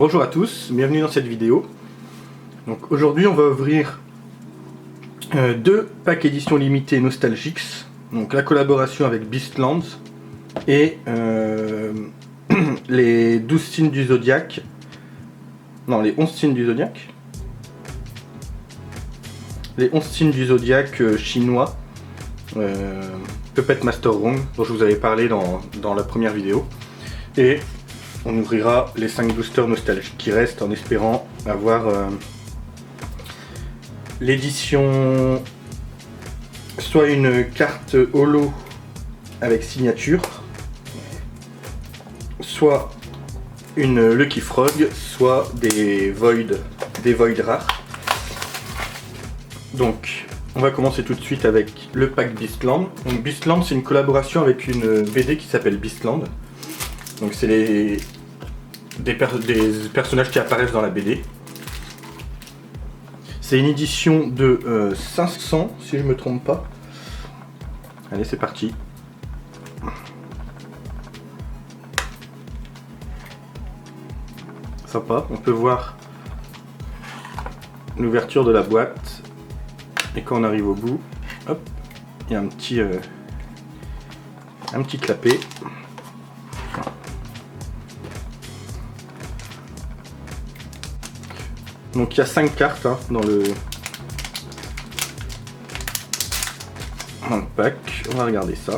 Bonjour à tous, bienvenue dans cette vidéo. Donc aujourd'hui on va ouvrir deux packs édition limitée Nostalgics. Donc la collaboration avec Beastlands et les 12 signes du zodiaque. Non, les 11 signes du zodiaque. Les 11 signes du zodiaque chinois. Puppet Master Wong dont je vous avais parlé dans la première vidéo. Et on ouvrira les 5 boosters nostalgiques qui restent en espérant avoir l'édition, soit une carte holo avec signature, soit une Lucky Frog, soit des Void rares. Donc on va commencer tout de suite avec le pack Beastland. Donc Beastland, c'est une collaboration avec une BD qui s'appelle Beastland. Donc c'est des personnages qui apparaissent dans la BD. C'est une édition de 500 si je me trompe pas. Allez, c'est parti. Sympa, on peut voir l'ouverture de la boîte. Et quand on arrive au bout, hop, il y a un petit clapet. Donc il y a 5 cartes dans le pack. On va regarder ça.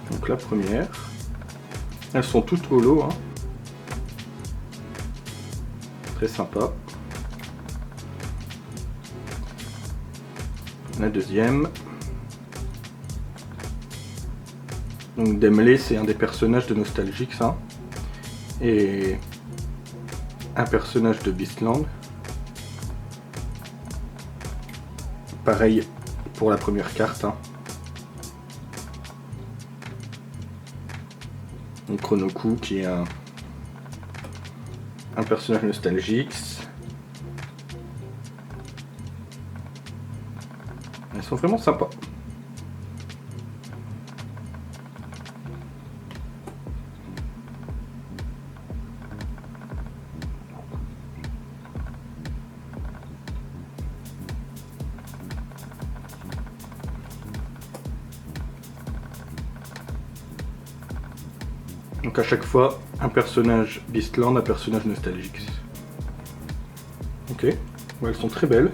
Donc la première. Elles sont toutes holo. Très sympa. La deuxième. Donc Demley, c'est un des personnages de Nostalgics, et un personnage de Beastland. Pareil pour la première carte. Donc Chronoku qui est un personnage Nostalgics. Elles sont vraiment sympas. Donc à chaque fois, un personnage Beastland, un personnage Nostalgics. Ok, elles sont très belles.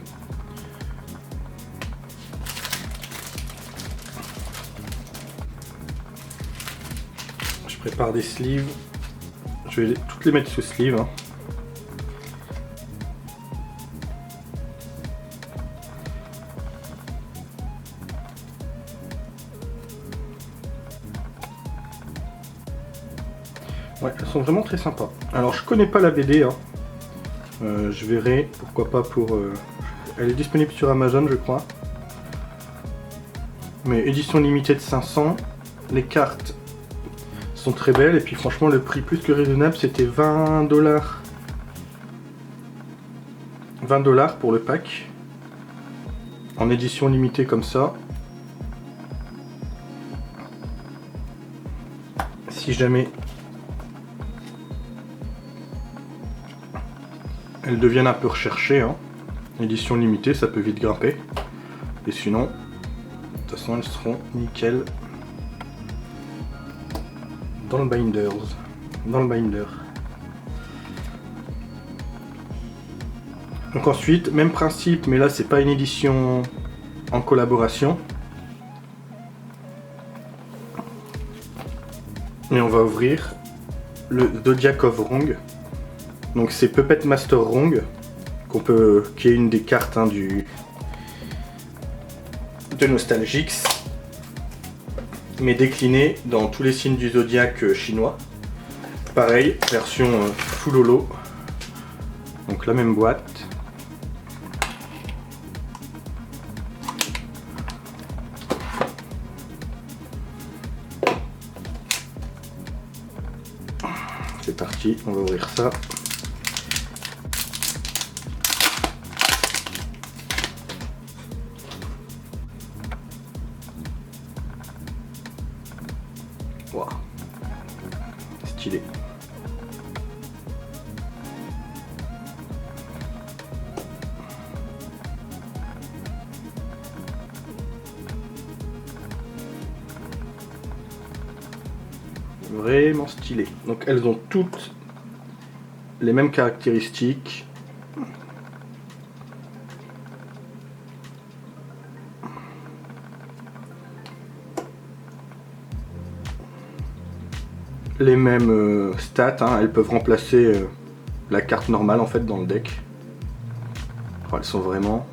Je prépare des sleeves. Je vais toutes les mettre sous sleeve. Ouais, elles sont vraiment très sympas. Alors je connais pas la BD, je verrai, pourquoi pas pour... Elle est disponible sur Amazon je crois. Mais édition limitée de 500. Les cartes sont très belles et puis franchement le prix plus que raisonnable, c'était 20 $. 20 $ pour le pack. En édition limitée comme ça. Si jamais elles deviennent un peu recherchées, édition limitée, ça peut vite grimper. Et sinon, de toute façon, elles seront nickel dans le binder. Donc ensuite, même principe, mais là c'est pas une édition en collaboration. Et on va ouvrir le Zodiac of Wrong. Donc c'est Puppet Master Wrong, qui est une des cartes de Nostalgics, mais déclinée dans tous les signes du zodiaque chinois. Pareil, version full holo. Donc la même boîte. C'est parti, on va ouvrir ça. Wow. Stylé. Vraiment stylé. Donc elles ont toutes les mêmes caractéristiques. Les mêmes stats, hein. Elles peuvent remplacer la carte normale en fait dans le deck. Oh, elles sont vraiment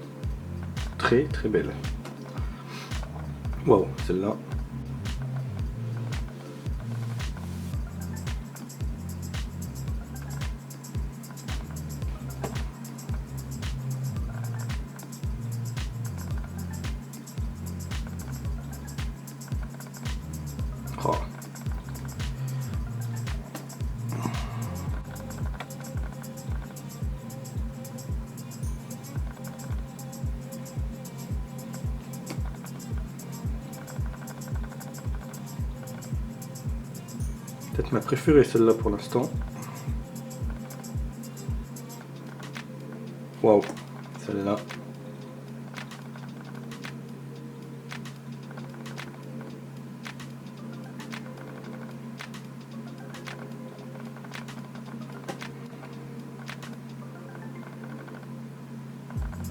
très très belles. Waouh, celle-là. Oh. Peut-être ma préférée celle-là pour l'instant. Waouh, celle-là.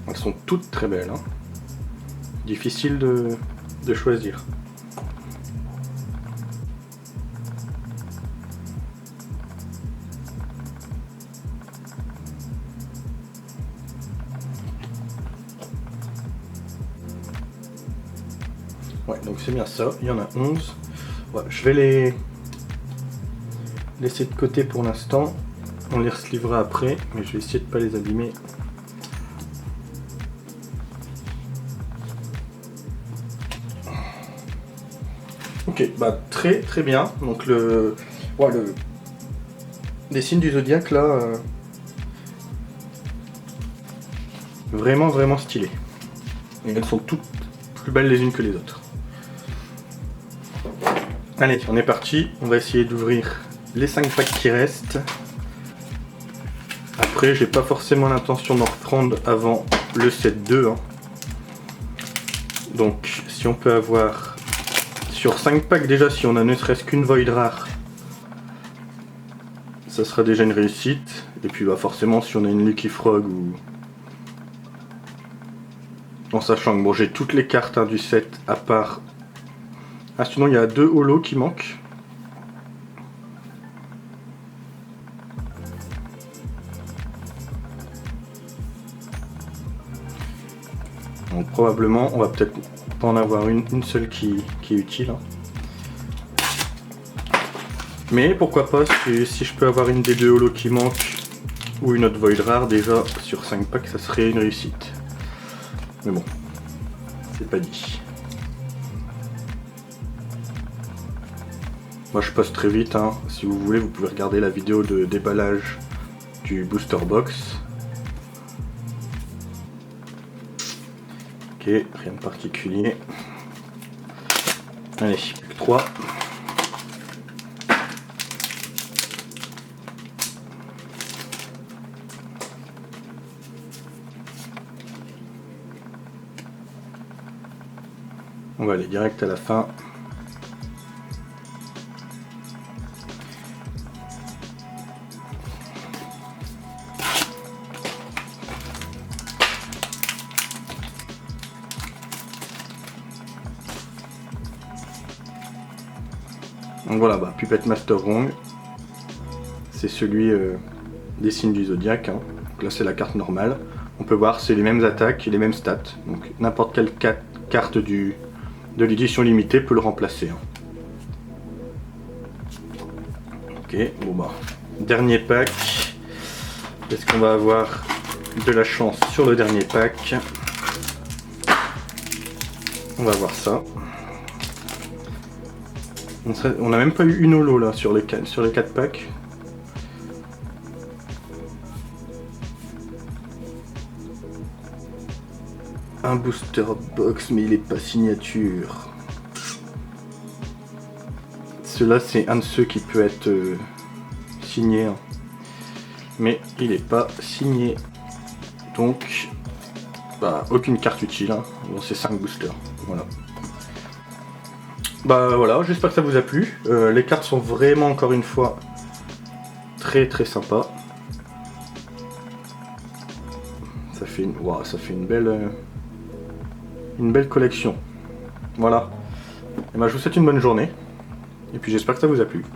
Elles sont toutes très belles, hein. Difficile de choisir. Ouais, donc c'est bien ça, il y en a 11. Ouais, je vais les laisser de côté pour l'instant. On les relivrera après, mais je vais essayer de ne pas les abîmer. Ok, bah très très bien. Donc les signes du zodiaque là, vraiment vraiment stylé. Et elles sont toutes plus belles les unes que les autres. Allez, on est parti. On va essayer d'ouvrir les 5 packs qui restent. Après, j'ai pas forcément l'intention d'en reprendre avant le set 2. Hein. Donc, si on peut avoir sur 5 packs déjà, si on a ne serait-ce qu'une Void rare, ça sera déjà une réussite. Et puis bah forcément, si on a une Lucky Frog ou... En sachant que bon, j'ai toutes les cartes hein, du set à part... Ah sinon, il y a 2 holos qui manquent. Donc probablement, on va peut-être pas en avoir une seule qui est utile. Hein. Mais pourquoi pas, si je peux avoir une des 2 holos qui manquent ou une autre Void rare, déjà sur 5 packs, ça serait une réussite. Mais bon, c'est pas dit. Moi je passe très vite, hein. Si vous voulez, vous pouvez regarder la vidéo de déballage du booster box. Ok, rien de particulier. Allez, plus que 3. On va aller direct à la fin. Donc voilà, bah, Puppet Master Wong, c'est celui des signes du zodiaque. Hein. Donc là c'est la carte normale. On peut voir c'est les mêmes attaques et les mêmes stats. Donc n'importe quelle carte de l'édition limitée peut le remplacer. Hein. Ok, bon bah, dernier pack. Est-ce qu'on va avoir de la chance sur le dernier pack? On va voir ça. On n'a même pas eu une holo là sur les 4 packs. Un booster box, mais il est pas signature. celui-là c'est un de ceux qui peut être signé, hein. Mais il n'est pas signé. Donc, bah, aucune carte utile, hein, dans ces 5 boosters. Voilà. Bah voilà, j'espère que ça vous a plu. Les cartes sont vraiment, encore une fois, très très sympas. Ça fait une, wow, ça fait une belle collection. Voilà. Et bah, je vous souhaite une bonne journée. Et puis j'espère que ça vous a plu.